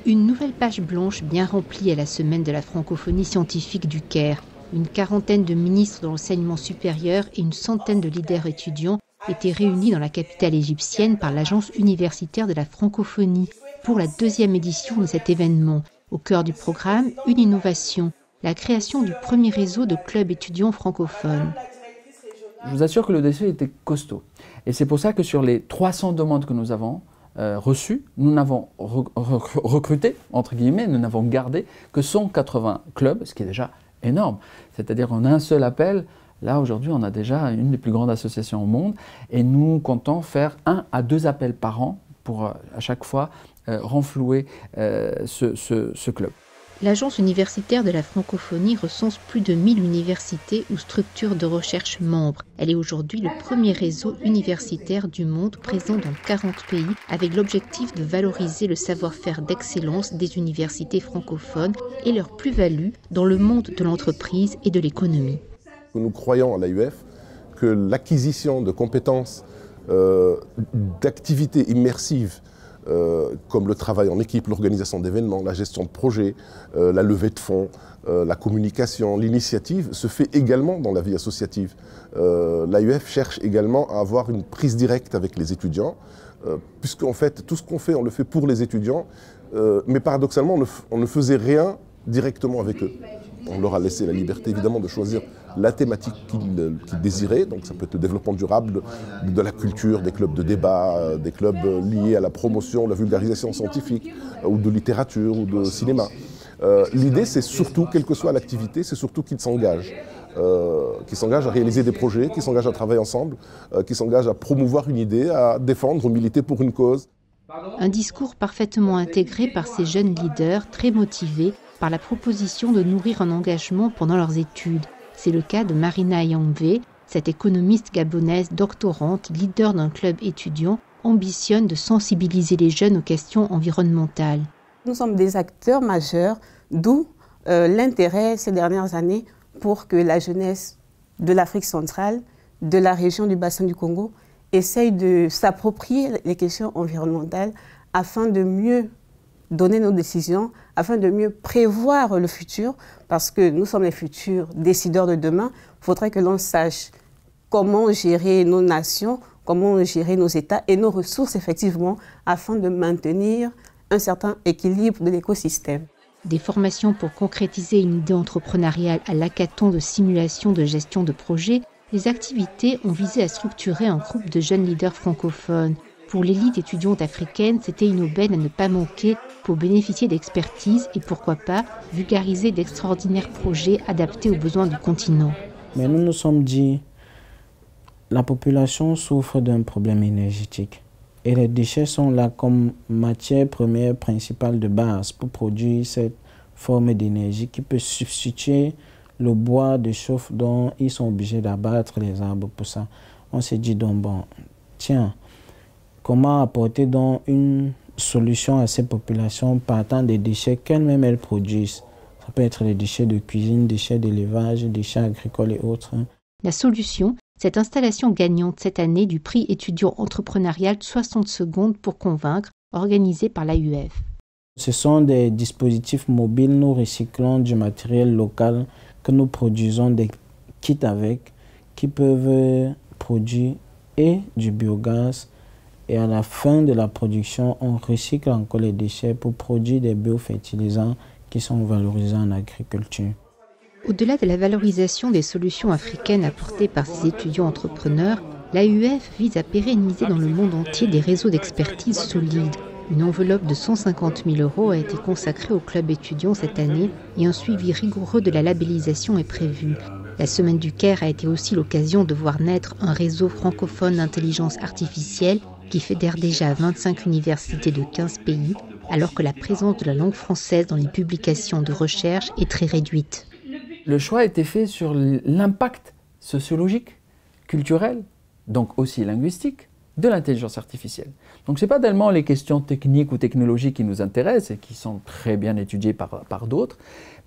Une nouvelle page blanche bien remplie à la semaine de la francophonie scientifique du Caire. Une quarantaine de ministres de l'enseignement supérieur et une centaine de leaders étudiants étaient réunis dans la capitale égyptienne par l'Agence universitaire de la francophonie pour la deuxième édition de cet événement. Au cœur du programme, une innovation, la création du premier réseau de clubs étudiants francophones. Je vous assure que le dossier était costaud. Et c'est pour ça que sur les 300 demandes que nous avons reçues, nous n'avons recruté, entre guillemets, nous n'avons gardé que 180 clubs, ce qui est déjà énorme. C'est-à-dire en un seul appel, là aujourd'hui on a déjà une des plus grandes associations au monde et nous comptons faire 1 à 2 appels par an pour à chaque fois renflouer ce club. L'Agence universitaire de la francophonie recense plus de 1000 universités ou structures de recherche membres. Elle est aujourd'hui le premier réseau universitaire du monde présent dans 40 pays avec l'objectif de valoriser le savoir-faire d'excellence des universités francophones et leur plus-value dans le monde de l'entreprise et de l'économie. Nous croyons à l'AUF que l'acquisition de compétences, d'activités immersives, comme le travail en équipe, l'organisation d'événements, la gestion de projets, la levée de fonds, la communication, l'initiative se fait également dans la vie associative. L'AUF cherche également à avoir une prise directe avec les étudiants, puisqu'en fait tout ce qu'on fait, on le fait pour les étudiants, mais paradoxalement on ne faisait rien directement avec eux. On leur a laissé la liberté évidemment de choisir la thématique qu'ils désiraient, donc ça peut être le développement durable, de la culture, des clubs de débat, des clubs liés à la promotion, la vulgarisation scientifique, ou de littérature, ou de cinéma. L'idée c'est surtout, quelle que soit l'activité, c'est surtout qu'ils s'engagent à réaliser des projets, qu'ils s'engagent à travailler ensemble, qu'ils s'engagent à promouvoir une idée, à défendre, militer pour une cause. Un discours parfaitement intégré par ces jeunes leaders, très motivés par la proposition de nourrir un engagement pendant leurs études. C'est le cas de Marina Yangvé, cette économiste gabonaise doctorante, leader d'un club étudiant, ambitionne de sensibiliser les jeunes aux questions environnementales. Nous sommes des acteurs majeurs, d'où l'intérêt ces dernières années pour que la jeunesse de l'Afrique centrale, de la région du bassin du Congo, essaye de s'approprier les questions environnementales afin de mieux donner nos décisions, afin de mieux prévoir le futur, parce que nous sommes les futurs décideurs de demain. Il faudrait que l'on sache comment gérer nos nations, comment gérer nos États et nos ressources, effectivement, afin de maintenir un certain équilibre de l'écosystème. Des formations pour concrétiser une idée entrepreneuriale à l'hackathon de simulation de gestion de projet, les activités ont visé à structurer un groupe de jeunes leaders francophones. Pour l'élite étudiante africaine, c'était une aubaine à ne pas manquer pour bénéficier d'expertise et pourquoi pas vulgariser d'extraordinaires projets adaptés aux besoins du continent. Mais nous nous sommes dit, la population souffre d'un problème énergétique et les déchets sont là comme matière première principale de base pour produire cette forme d'énergie qui peut substituer le bois de chauffe dont ils sont obligés d'abattre les arbres pour ça. On s'est dit donc bon, tiens, comment apporter donc une solution à ces populations partant des déchets qu'elles-mêmes elles produisent. Ça peut être les déchets de cuisine, déchets d'élevage, déchets agricoles et autres. La solution, cette installation gagnante cette année du prix étudiant entrepreneurial 60 secondes pour convaincre, organisé par l'AUF. Ce sont des dispositifs mobiles, nous recyclons du matériel local que nous produisons des kits avec, qui peuvent produire et du biogaz. Et à la fin de la production, on recycle encore les déchets pour produire des biofertilisants qui sont valorisés en agriculture. Au-delà de la valorisation des solutions africaines apportées par ces étudiants entrepreneurs, l'AUF vise à pérenniser dans le monde entier des réseaux d'expertise solides. Une enveloppe de 150 000 € a été consacrée au club étudiant cette année et un suivi rigoureux de la labellisation est prévu. La Semaine du Caire a été aussi l'occasion de voir naître un réseau francophone d'intelligence artificielle qui fédère déjà 25 universités de 15 pays, alors que la présence de la langue française dans les publications de recherche est très réduite. Le choix a été fait sur l'impact sociologique, culturel, donc aussi linguistique, de l'intelligence artificielle. Donc ce n'est pas tellement les questions techniques ou technologiques qui nous intéressent et qui sont très bien étudiées par d'autres,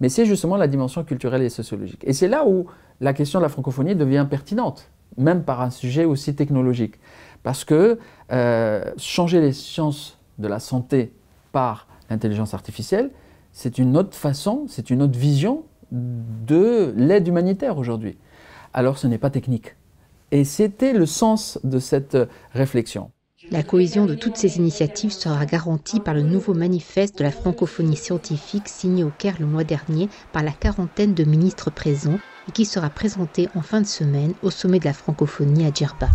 mais c'est justement la dimension culturelle et sociologique. Et c'est là où la question de la francophonie devient pertinente, même par un sujet aussi technologique. Parce que changer les sciences de la santé par L'intelligence artificielle, c'est une autre façon, c'est une autre vision de l'aide humanitaire aujourd'hui. Alors ce n'est pas technique. Et c'était le sens de cette réflexion. La cohésion de toutes ces initiatives sera garantie par le nouveau manifeste de la francophonie scientifique signé au Caire le mois dernier par la quarantaine de ministres présents et qui sera présenté en fin de semaine au sommet de la francophonie à Djerba.